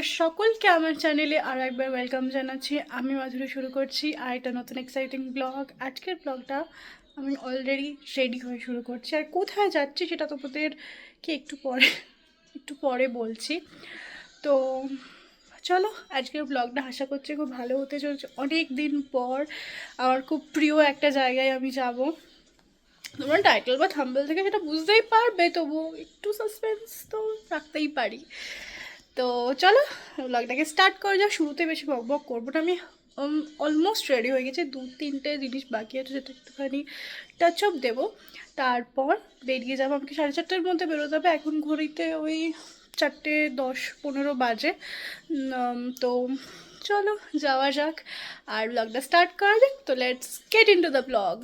তোমাদের সকলকে আমার চ্যানেলে আর একবার ওয়েলকাম জানাচ্ছি। আমি মাধুরী শুরু করছি আর একটা নতুন এক্সাইটিং ব্লগ। আজকের ব্লগটা আমি অলরেডি রেডি হয়ে শুরু করছি, আর কোথায় যাচ্ছি সেটা তোমাদেরকে একটু পরে বলছি। তো চলো, আজকের ব্লগটা আশা করছি খুব ভালো হতে চলছে। অনেক দিন পর আমার খুব প্রিয় একটা জায়গায় আমি যাব। তোমরা টাইটেল বা থাম্বনেল থেকে সেটা বুঝতেই পারবে, তবু একটু সাসপেন্স তো রাখতেই পারি। তো চলো ব্লগটাকে স্টার্ট করা যাক। শুরুতে বেশি বক করবো না। আমি অলমোস্ট রেডি হয়ে গেছি, 2-3টে জিনিস বাকি আছে যেটা একটুখানি টাচ আপ দেবো, তারপর বেরিয়ে যাবো। আমাকে 4:30টার মধ্যে বেরোতে হবে। এখন ঘড়িতে ওই 4:10-15 বাজে। তো চলো যাওয়া যাক আর ব্লগটা স্টার্ট করা যাক। তো let's get into the blog.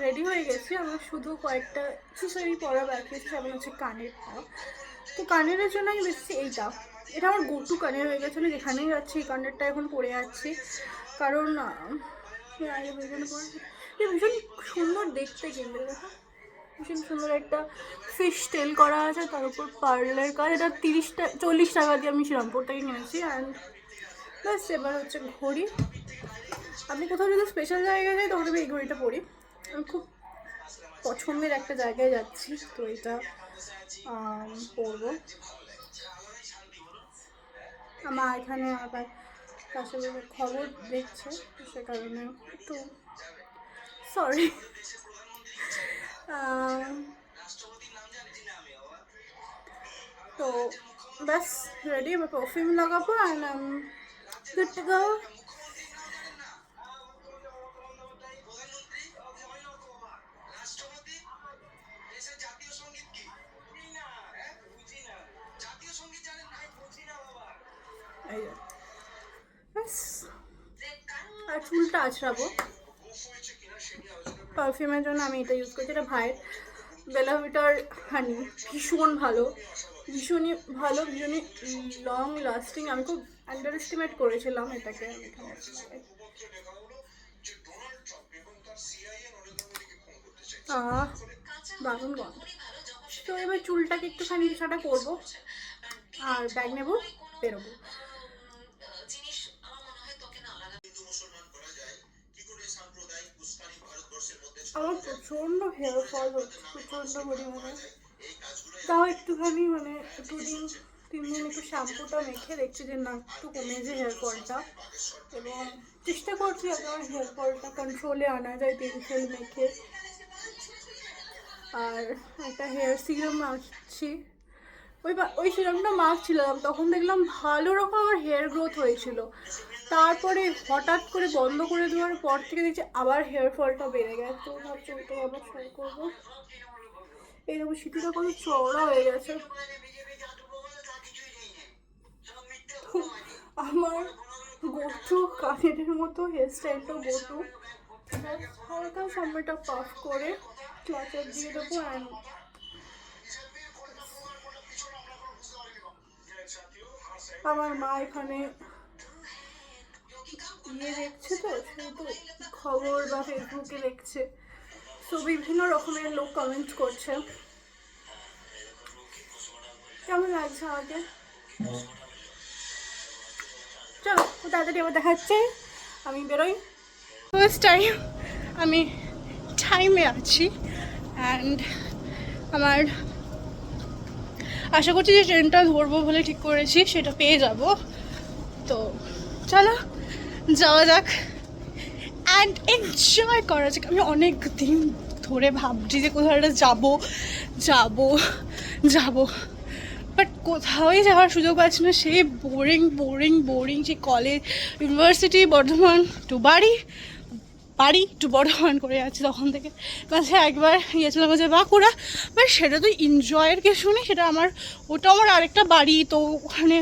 Ready হয়ে গেছি, আমার শুধু কয়েকটা অ্যাক্সেসরি পরা বাকি আছে, যেমন হচ্ছে কানেরটা। তো কানের জন্য আমি বেশি এটা আমার গোটু কানের হয়ে গেছে। আমি যেখানেই যাচ্ছি এই কানেরটা এখন পরে যাচ্ছি, কারণ ভীষণ সুন্দর দেখতে। কিন্তু দেখো ভীষণ সুন্দর একটা ফিশ টেল করা আছে, তার উপর পার্লের কাজ। এটা 40 টাকা দিয়ে আমি শ্রীরামপুর থেকে কিনেছি। অ্যান্ড ব্যাস, এবার হচ্ছে ঘড়ি। আমি কোথাও যদি স্পেশাল জায়গায় যাই তখন আমি এই ঘড়িটা পরি। আমি খুব পছন্দের একটা জায়গায় যাচ্ছি, তো এটা পরবো। আমার এখানে আবার পাশে খবর দেখছে, সে কারণে একটু সরি। তো ব্যাস রেডি। এবার পারফিউম লাগাবো অ্যান্ড গুড টু গো। আর চুলটা আছড়াবো। পারফিউমের জন্য আমি এটা ইউজ করছি, এটা ভাইয়ের বেলা ভিটার হানি। ভীষণ ভালো, ভীষণই ভালো, ভীষণই লং লাস্টিং। আমি খুব আন্ডার এস্টিমেট করেছিলাম এটাকে। দারুণ গন্ধ। তো এবার চুলটাকে একটুখানি সাটা করবো আর ব্যাগ নেবো, বেরোবো। আমার প্রচণ্ড হেয়ার ফল হচ্ছে, প্রচণ্ড পরিমাণে। তাও একটুখানি 2-3 দিন একটু শ্যাম্পুটা মেখে দেখছি যে না, একটু কমেছে হেয়ার ফলটা, এবং চেষ্টা করছি যাতে আমার হেয়ার ফলটা কন্ট্রোলে আনা যায় তেল মেখে। আর একটা হেয়ার সিরাম মাখছি। ওই সিরামটা মাখছিলাম, তখন দেখলাম ভালো রকম আমার হেয়ার গ্রোথ হয়েছিল। তারপরে হঠাৎ করে বন্ধ করে দেওয়ার পর থেকে দেখছি আবার হেয়ার ফলটা বেড়ে গেছে। তো ভাবছি ওটাই আবার ট্রাই করবো। এই দেখো সিটিটা কত চওড়া হয়ে গেছে। আমার গোটু কানের মতো হেয়ার স্টাইলটাও গোটু। হালকা সময়টা পাফ করে ক্লাচার দিয়ে দেবো। অ্যান্ড আমার মা এখানে দেখছে, তো সেহেতু খবর বা ফেসবুকে দেখছে, তো বিভিন্ন রকমের লোক কমেন্ট করছে। কেমন লাগছে আমাকে? চলো তাড়াতাড়ি আবার দেখাচ্ছে, আমি বেরোই। ফার্স্ট টাইম আমি টাইমে আছি, অ্যান্ড আমার আশা করছি যে ট্রেনটা ধরবো বলে ঠিক করেছি, সেটা পেয়ে যাব। তো চলো যাওয়া যাক অ্যান্ড এনজয় করা যাক। আমি অনেক দিন ধরে ভাবছি যে কোথাও একটা যাবো, বাট কোথাওই যাওয়ার সুযোগ পাচ্ছি না। সেই বোরিং সেই কলেজ, ইউনিভার্সিটি, বর্ধমান টু বাড়ি টু বর্ধমান করে যাচ্ছি তখন থেকে। মাঝে একবার গিয়েছিলাম যে বাঁকুড়া, বাট সেটা তো এনজয়ের কিছু নেই। ওটা আমার আরেকটা বাড়ি, তো ওখানে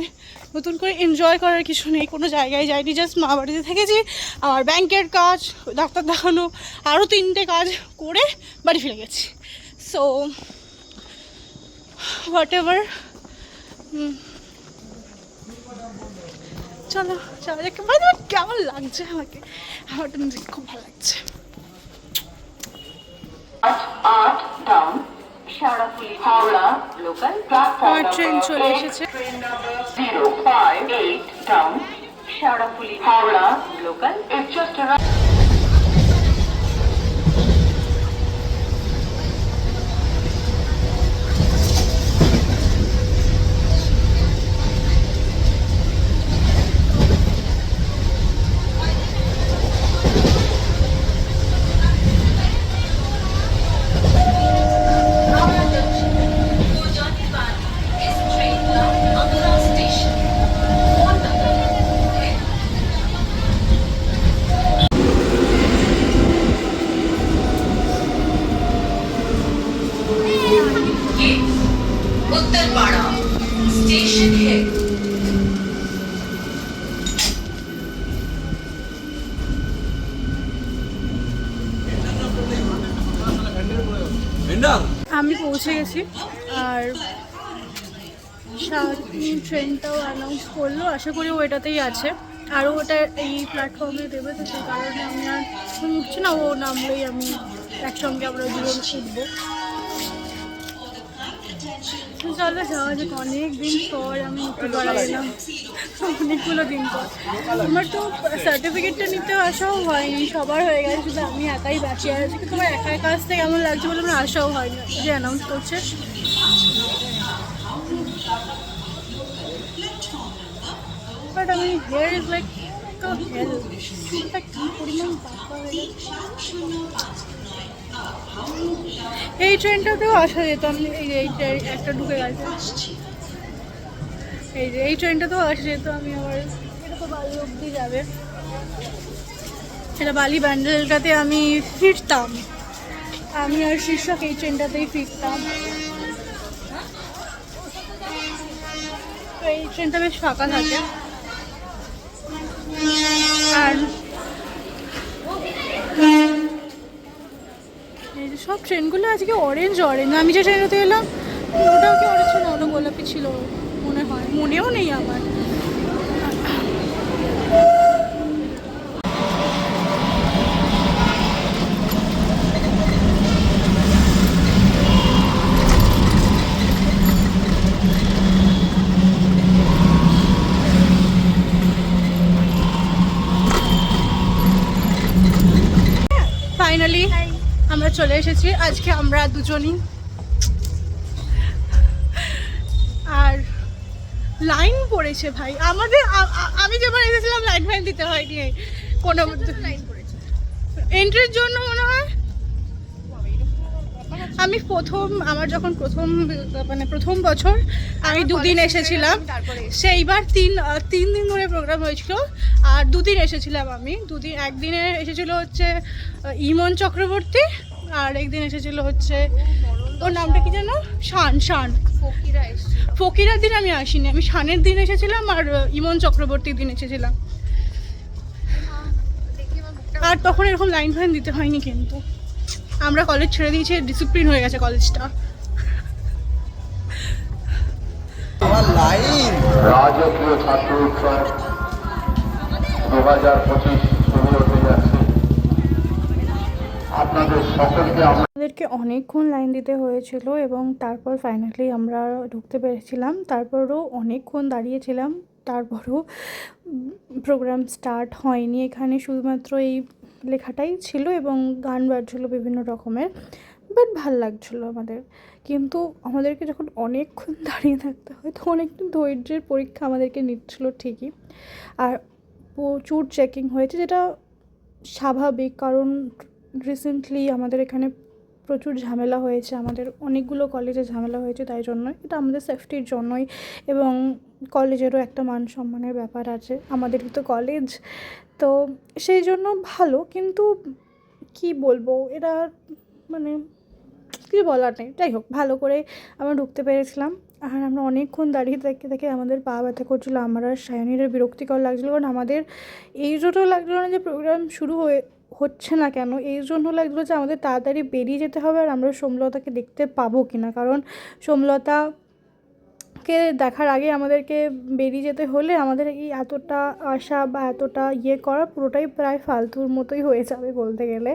নতুন করে এনজয় করার কিছু নেই। কোনো জায়গায় যাইনি, জাস্ট মা বাড়িতে থেকেছি। আমার ব্যাংকের কাজ, ডাক্তার দেখানো, আরও 3টে কাজ করে বাড়ি ফিরে গেছি। সো হোয়াট এভার, চলো যাওয়া যাক। কেমন লাগছে আমাকে? আমার তো খুব ভালো লাগছে। হাওড়া লোকাল আমার ট্রেন চলে এসেছে। Train number 058 down Sheoraphuli Howrah local it's just Uttarpara station है। আমি পৌঁছে গেছি আর ট্রেনটাও অ্যানাউন্স করলো, আশা করি ওইটাতেই আছে। আরও ওটা এই প্ল্যাটফর্মে দেবে, তো সেই কারণে আমি আর উঠছি না, ও নামলেই আমি একসঙ্গে আমরা দুজন উঠবো। চলো যাওয়া যাক, অনেক দিন পর আমি উঠতে পারলাম, অনেকগুলো দিন পর। আমার তো সার্টিফিকেটটা নিতে আসাও হয়নি, সবার হয়ে গেছে, শুধু আমি একাই বাঁচিয়ে আছি। কিন্তু তোমার একা একা আসতে কেমন লাগছে বলে আমার আসাও হয়নি, যে অ্যানাউন্স করছে। বাট আমি হেয়ার ইজ লাইক কী পরিমাণ পাকা হয়ে গেছে। এই ট্রেনটাতেও আসা যেত, আমি এইটা একটা ঢুকে গেছে, এই ট্রেনটাতেও আসা যেত। আমি আবার এটা তো বালি অবধি যাবে, এটা বালি ব্যান্ডেলটাতে আমি ফিরতাম, আমি আর শীর্ষক এই ট্রেনটাতেই ফিরতাম। তো এই ট্রেনটা বেশ ফাঁকা থাকে। আর এই যে সব ট্রেনগুলো আজকে অরেঞ্জ অরেঞ্জ, আমি যে ট্রেনটাতে এলাম ওটাও কি অরেঞ্জ ছিল, ওটা গোলাপি ছিল মনে হয়, মনেও নেই আমার। ফাইনালি আমরা চলে এসেছি, আজকে আমরা দুজনই। আর লাইন পড়েছে ভাই আমাদের, আমি যখন এসেছিলাম লাইন ফাইন দিতে হয়নি কোনো, লাইন পড়েছে এন্ট্রির জন্য মনে হয়। আমি আমার যখন প্রথম বছর আমি দুদিন এসেছিলাম, সেইবার তিন দিন ধরে প্রোগ্রাম হয়েছিল, আর দুদিন এসেছিলাম আমি। একদিনে এসেছিল হচ্ছে ইমন চক্রবর্তী, আর একদিন এসেছিল হচ্ছে ওর নামটা কি জানো, শান ফকিরার দিন আমি আসিনি, আমি শানের দিন এসেছিলাম আর ইমন চক্রবর্তীর দিন এসেছিলাম। আর তখন এরকম লাইন ফাইন দিতে হয়নি, কিন্তু আমরা কলেজ ছেড়ে দিয়েছি, ডিসিপ্লিন হয়ে গেছে কলেজটা। রাজকীয় ছাত্র উৎসব 2025 শুরু হতে যাচ্ছে। আপনাদের সকলকে আমাদেরকে অনেকক্ষণ লাইন দিতে হয়েছিল এবং তারপর ফাইনালি আমরা ঢুকতে পেরেছিলাম। তারপরও অনেকক্ষণ দাঁড়িয়েছিলাম, তারপরও প্রোগ্রাম স্টার্ট হয়নি। এখানে শুধুমাত্র এই লেখাটাই ছিল এবং গান বাজছিল বিভিন্ন রকমের, বাট ভাল লাগছিলো আমাদের। কিন্তু আমাদেরকে যখন অনেকক্ষণ দাঁড়িয়ে থাকতে হয় তখন একটু ধৈর্যের পরীক্ষা আমাদেরকে নিচ্ছিলো ঠিকই। আর প্রচুর চেকিং হয়েছে, যেটা স্বাভাবিক, কারণ রিসেন্টলি আমাদের এখানে প্রচুর ঝামেলা হয়েছে, আমাদের অনেকগুলো কলেজে ঝামেলা হয়েছে, তাই জন্যই এটা আমাদের সেফটির জন্যই। এবং কলেজেরও একটা মান সম্মানের ব্যাপার আছে, আমাদেরই তো কলেজ, তো সেই জন্য ভালো। কিন্তু কি বলবো, এটা মানে কিছু বলার নেই। যাই হোক, ভালো করে আমরা ঢুকতে পেরেছিলাম। আর আমরা অনেকক্ষণ দাঁড়িয়ে দেখে দেখে আমাদের পা ব্যথা করছিলো, আমার আর সায়নীর বিরক্তিকর লাগছিলো, কারণ আমাদের এই জন্য লাগছিলো না যে প্রোগ্রাম শুরু হচ্ছে না কেন, এই জন্য লাগছিলো যে আমাদের তাড়াতাড়ি বেরিয়ে যেতে হবে আর আমরা সোমলতাকে দেখতে পাবো কি না। কারণ সোমলতা রথকে দেখার আগে আমাদেরকে বেরিয়ে যেতে হলে আমাদের এই এতটা আশা বা এতটা করা পুরোটাই প্রায় ফালতুর মতোই হয়ে যাবে বলতে গেলে।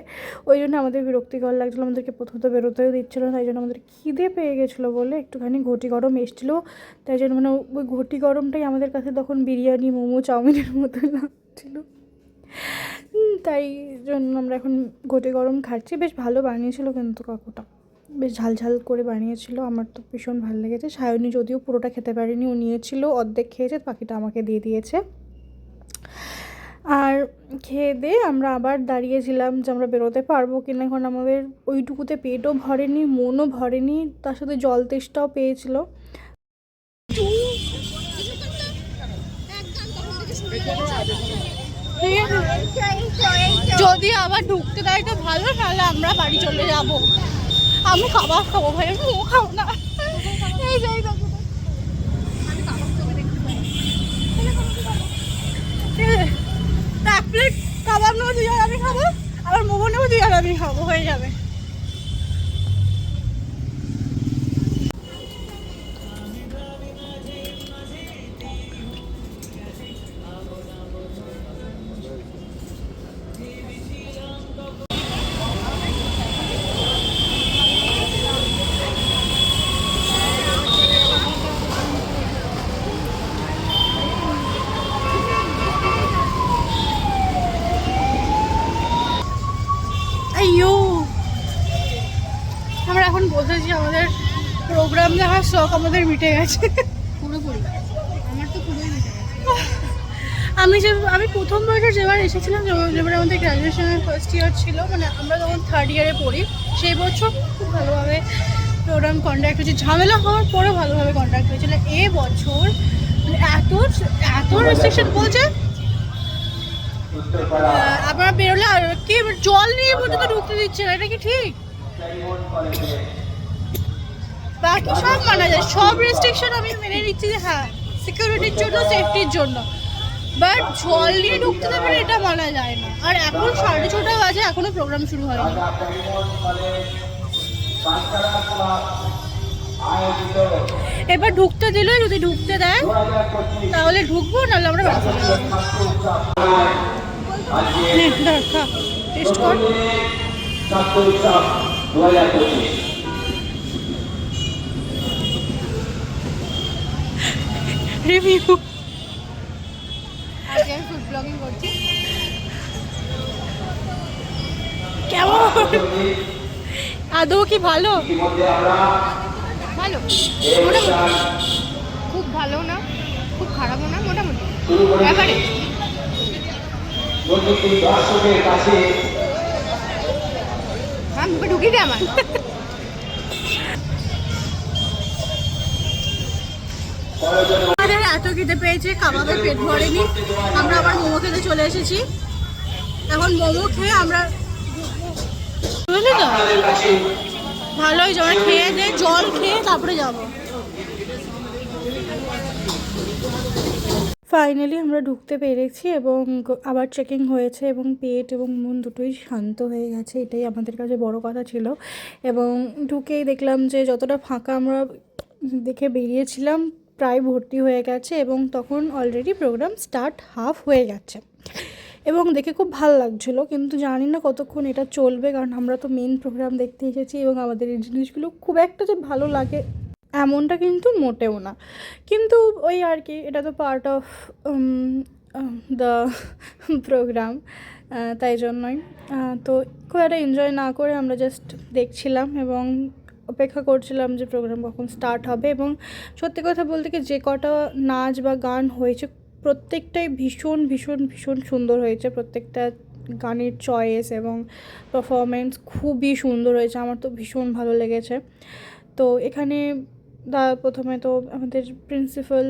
ওই জন্য আমাদের বিরক্তিকর লাগছিলো, আমাদেরকে প্রথমত বেরোতেও দিচ্ছিলো না, তাই জন্য আমাদের খিদে পেয়ে গেছিলো বলে একটুখানি ঘটি গরম এসেছিলো, তাই জন্য মানে ওই ঘটি গরমটাই আমাদের কাছে তখন বিরিয়ানি মোমো চাউমিনের মতো লাগছিলো, তাই জন্য আমরা এখন ঘটি গরম খাচ্ছি। বেশ ভালো বানিয়েছিল কিন্তু কাকুটা, বেশ ঝাল ঝাল করে বানিয়েছিল, আমার তো ভীষণ ভালো লেগেছে। সায়নী যদিও পুরোটা খেতে পারেনি, ও নিয়েছিল, অর্ধেক খেয়েছে, বাকিটা আমাকে দিয়ে দিয়েছে। আর খেয়ে দিয়ে আমরা আবার দাঁড়িয়েছিলাম যে আমরা বেরোতে পারবো কিনা, এখন আমাদের ওইটুকুতে পেটও ভরেনি, মনও ভরেনি, তার সাথে জল তেষ্টাও পেয়েছিল। যদি আবার ঢুকতে দেয় তো ভালো, তাহলে আমরা বাড়ি চলে যাব। আমি খাবার খাবো ভাই, আমি মোমো খাবো না। এই যাই এক প্লেট কাবাব নেবো, 2 আর আমি খাবো, আবার মোমো নেবো 2 আর আমি খাবো, হয়ে যাবে। আইয়ো, আমরা এখন বসেছি, আমাদের প্রোগ্রাম দেখার শখ আমাদের মিটে গেছে পুরোপুরি। আমার তো পুরোই মিটে গেছে। আমি প্রথম বছর যেবার এসেছিলাম, যেবার আমাদের গ্র্যাজুয়েশনের ফার্স্ট ইয়ার ছিল, মানে আমরা যখন 3rd ইয়ারে পড়ি, সেই বছর খুব ভালোভাবে প্রোগ্রাম কন্ডাক্ট হয়েছে, ঝামেলা হওয়ার পরেও ভালোভাবে কন্ডাক্ট হয়েছিল। এ বছর মানে এত এত রেস্ট্রিকশন বলছে, আপনারা বেরোলে আর কি জল নিয়ে পর্যন্ত ঢুকতে দিচ্ছে না, এটা কি ঠিক? বাকি সব মানা যায়, সব রেস্ট্রিকশন আমি মেনে নিচ্ছি যে হ্যাঁ সিকিউরিটির জন্য, সেফটির জন্য, বাট জল নিয়ে ঢুকতে দেবে না, এটা মানা যায় না। আর এখন 6:30 বাজে, এখনো প্রোগ্রাম শুরু হয়নি। এবার ঢুকতে দিলে, যদি ঢুকতে দেয় তাহলে ঢুকবো, নাহলে আমরা বাড়ি চলে যাবো। টেস্ট কর। রিভিউ। আজকে আমি ফুড ব্লগিং করছি। কেমন? আদৌ কি ভালো? ভালো, মোটামুটি, খুব ভালো না, খুব খারাপও না, মোটামুটি ব্যাপারে। হ্যাঁ, মুখে ঢুকিয়ে দে আমার। আমাদের এত খেতে পেয়েছে, কাবাবে পেট ভরেনি, আমরা আবার মোমো খেতে চলে এসেছি। এখন মোমো খেয়ে আমরা, বুঝলি তো, ভালোই জল খেয়ে দিয়ে, জল খেয়ে তারপরে যাবো। ফাইনালি আমরা ঢুকতে পেরেছি এবং আবার চেকিং হয়েছে এবং পেট এবং মন দুটোই শান্ত হয়ে গেছে, এটাই আমাদের কাছে বড় কথা ছিল। এবং ঢুকেই দেখলাম যে যতটা ফাঁকা আমরা দেখে বেরিয়েছিলাম প্রায় ভর্তি হয়ে গেছে, এবং তখন অলরেডি প্রোগ্রাম স্টার্ট হাফ হয়ে গেছে, এবং দেখে খুব ভালো লাগছিলো। কিন্তু জানি না কতক্ষণ এটা চলবে, কারণ আমরা তো মেন প্রোগ্রাম দেখতে এসেছি, এবং আমাদের এই জিনিসগুলো খুব একটা যে ভালো লাগে এমনটা কিন্তু মোটেও না। কিন্তু ওই আর কি, এটা তো পার্ট অফ দ্য প্রোগ্রাম, তাই জন্যই। তো খুব একটা এনজয় না করে আমরা জাস্ট দেখছিলাম এবং অপেক্ষা করছিলাম যে প্রোগ্রাম কখন স্টার্ট হবে। এবং সত্যি কথা বলতে কি, যে কটা নাচ বা গান হয়েছে প্রত্যেকটাই ভীষণ ভীষণ ভীষণ সুন্দর হয়েছে, প্রত্যেকটা গানের চয়েস এবং পারফরমেন্স খুবই সুন্দর হয়েছে, আমার তো ভীষণ ভালো লেগেছে। তো এখানে প্রথমে তো আমাদের প্রিন্সিপাল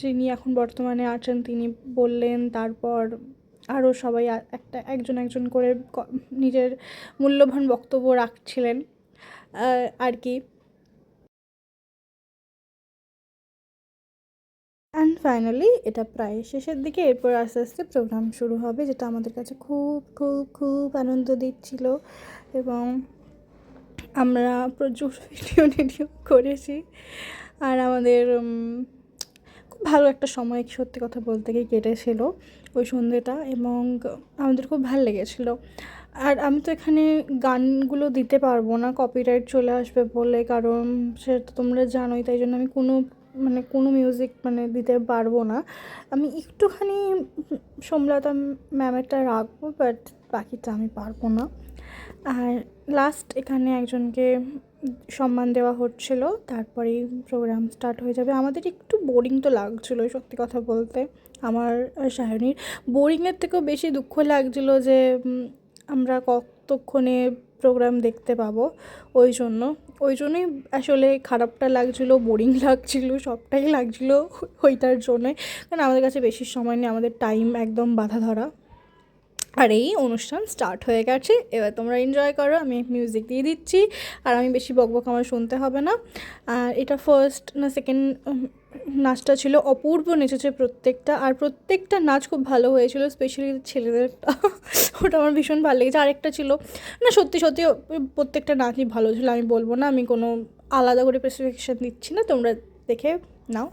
যিনি এখন বর্তমানে আছেন তিনি বললেন, তারপর আরও সবাই একজন একজন করে নিজের মূল্যবান বক্তব্য রাখছিলেন আর কি। অ্যান্ড ফাইনালি এটা প্রায় শেষের দিকে, এরপর আস্তে আস্তে প্রোগ্রাম শুরু হবে, যেটা আমাদের কাছে খুব খুব খুব আনন্দ দিচ্ছিল। এবং আমরা প্রচুর ভিডিও করেছি, আর আমাদের খুব ভালো একটা সময় সত্যি কথা বলতে গিয়ে কেটেছিল ওই সন্ধ্যেটা, এবং আমাদের খুব ভালো লেগেছিলো। আর আমি তো এখানে গানগুলো দিতে পারবো না, কপিরাইট চলে আসবে বলে, কারণ সেটা তো তোমরা জানোই, তাই জন্য আমি কোনো মিউজিক দিতে পারবো না। আমি একটুখানি সোমলতা ম্যামেরটা রাখবো, বাট বাকিটা আমি পারবো না। আর লাস্ট এখানে একজনকে সম্মান দেওয়া হচ্ছিল, তারপরেই প্রোগ্রাম স্টার্ট হয়ে যাবে। আমাদের একটু বোরিং তো লাগছিলো সত্যি কথা বলতে, আমার আর সায়নীর। বোরিংয়ের থেকেও বেশি দুঃখ লাগছিলো যে আমরা কতক্ষণে প্রোগ্রাম দেখতে পাবো, ওই জন্যই আসলে খারাপটা লাগছিলো, বোরিং লাগছিলো, সবটাই লাগছিলো ওইটার জন্যই। কারণ আমাদের কাছে বেশি সময় নেই, আমাদের টাইম একদম বাঁধা ধরা। আর এই অনুষ্ঠান স্টার্ট হয়ে গেছে, এবার তোমরা এনজয় করো। আমি মিউজিক দিয়ে দিচ্ছি, আর আমি বেশি বকবক আমার শুনতে হবে না। আর এটা ফার্স্ট না সেকেন্ড নাচটা ছিল, অপূর্ব নেচেছে প্রত্যেকটা, আর প্রত্যেকটা নাচ খুব ভালো হয়েছিল, স্পেশালি ছেলেদেরটা ওটা আমার ভীষণ ভালো লেগেছে। আরেকটা ছিল না, সত্যি প্রত্যেকটা নাচই ভালো ছিল, আমি বলবো না, আমি কোনো আলাদা করে স্পেসিফিকেশান দিচ্ছি না, তোমরা দেখে নাও।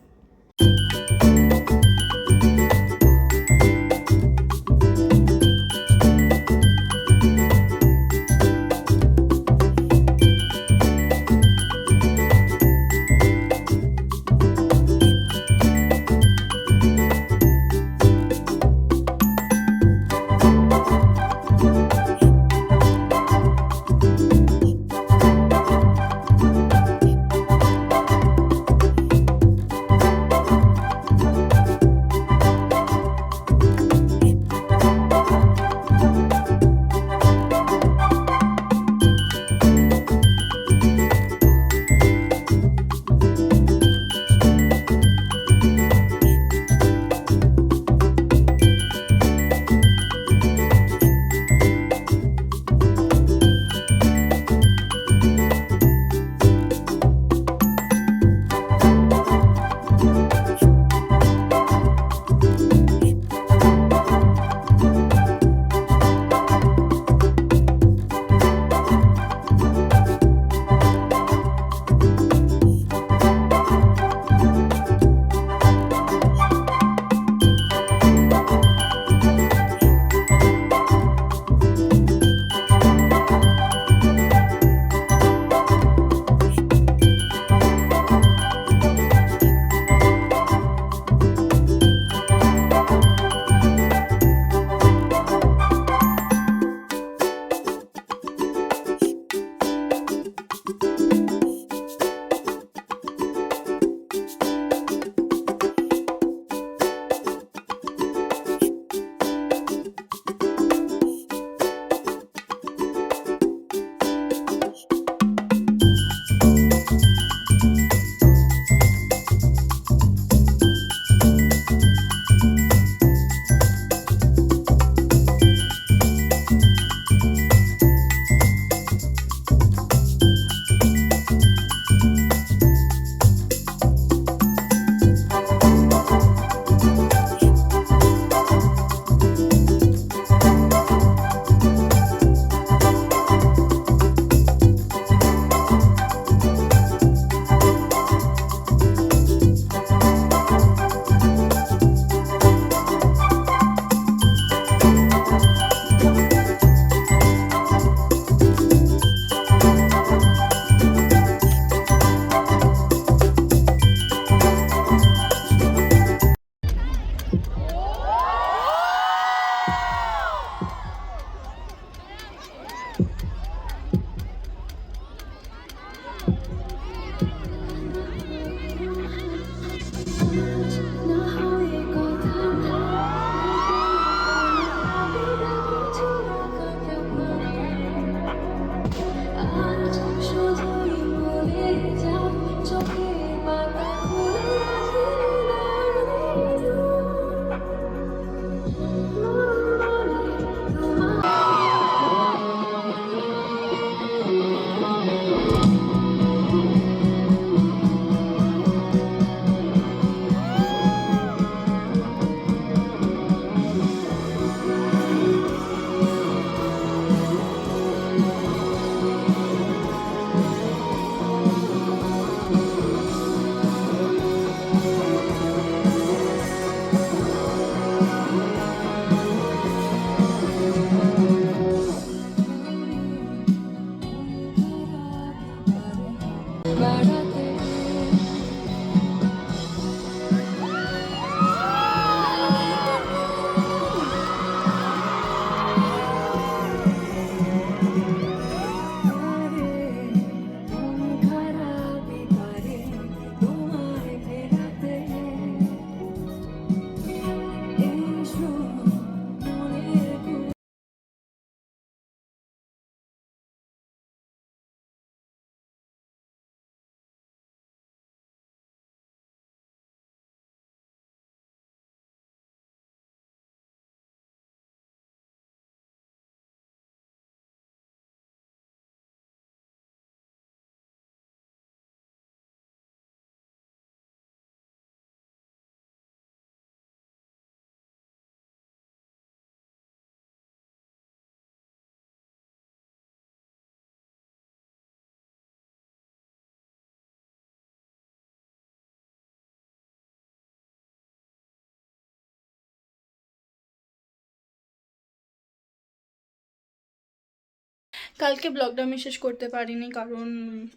কালকে ব্লগটা আমি শেষ করতে পারিনি কারণ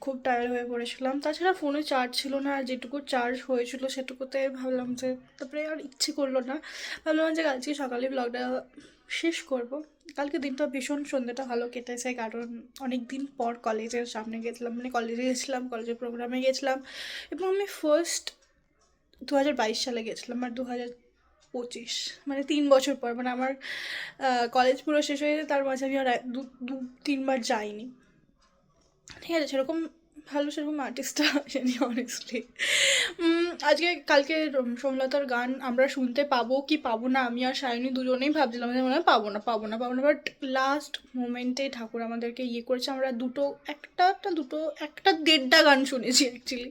খুব টায়ার্ড হয়ে পড়েছিলাম। তাছাড়া ফোনে চার্জ ছিল না, আর যেটুকু চার্জ হয়েছিল সেটুকুতে ভাবলাম যে, তারপরে আর ইচ্ছে করলো না, ভাবলাম যে কালকে সকালে ব্লগটা শেষ করব। কালকে দিনটা ভীষণ, সন্ধ্যেটা ভালো কেটেছে কারণ অনেক দিন পর কলেজের সামনে গেছিলাম, মানে কলেজে গেছিলাম, কলেজের প্রোগ্রামে গেছিলাম। এবং আমি ফার্স্ট 2022 সালে গেছিলাম, আর 2025, মানে 3 বছর পর, মানে আমার কলেজ পুরো শেষ হয়ে গেছে, তার মাঝে আমি আর দু তিনবার যাইনি। ঠিক আছে, সেরকম ভালো সেরকম আর্টিস্টটা আসেনি অনেস্টলি। কালকে সোমলতার গান আমরা শুনতে পাবো কি পাবো না, আমি আর সায়নী দুজনেই ভাবছিলাম যে মনে হয় পাবো না, বাট লাস্ট মোমেন্টে ঠাকুর আমাদেরকে করেছে। আমরা একটা দেড়টা গান শুনেছি অ্যাকচুয়ালি,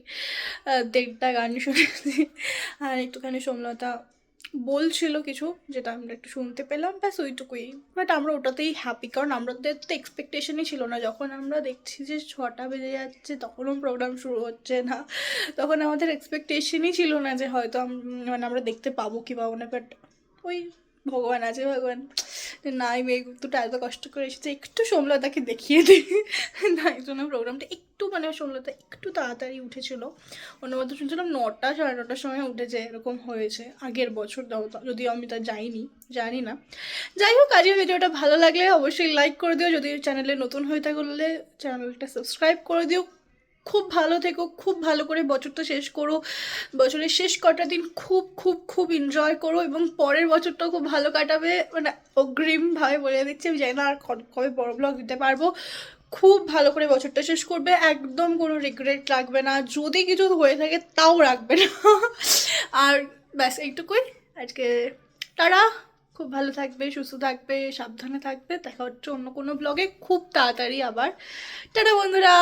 দেড়টা গান শুনেছি। আর একটুখানি সোমলতা বলছিল কিছু, যেটা আমরা একটু শুনতে পেলাম, ব্যাস ওইটুকুই। বাট আমরা ওটাতেই হ্যাপি, কারণ আমাদের তো এক্সপেকটেশনই ছিল না। যখন আমরা দেখছি যে 6টা বেজে যাচ্ছে তখনও প্রোগ্রাম শুরু হচ্ছে না, তখন আমাদের এক্সপেকটেশনই ছিল না যে হয়তো মানে আমরা দেখতে পাবো কি পাবো না। বাট ওই ভগবান আছে, ভগবান না, এই মেয়েগুলোটা এত কষ্ট করে এসেছে, একটু সোমলতাকে দেখিয়ে দিই। তাই জন্য প্রোগ্রামটা একটু, মানে সোমলতা একটু তাড়াতাড়ি উঠেছিল। অন্য মধ্যে শুনছিলাম 9টা 9:30 সময় উঠেছে, এরকম হয়েছে আগের বছর, যদিও আমি তা জানি না। যাই হোক, আজকের ভিডিওটা ভালো লাগলে অবশ্যই লাইক করে দিও, যদি চ্যানেলে নতুন হয়ে থাকলে চ্যানেলটা সাবস্ক্রাইব করে দিও। খুব ভালো থেকো, খুব ভালো করে বছরটা শেষ করো, বছরের শেষ কটা দিন খুব খুব খুব এনজয় করো, এবং পরের বছরটাও খুব ভালো কাটাবে। মানে অগ্রিমভাবে বলে দিচ্ছি, আমি জানি না আর কবে বড় ব্লগ দিতে পারবো। খুব ভালো করে বছরটা শেষ করবে, একদম কোনো রিগ্রেট রাখবে না, যদি কিছু হয়ে থাকে তাও রাখবে না। আর ব্যাস এইটুকুই আজকে। তারা খুব ভালো থাকবে, সুস্থ থাকবে, সাবধানে থাকবে। দেখা হচ্ছে অন্য কোনো ব্লগে খুব তাড়াতাড়ি আবার। টাটা বন্ধুরা।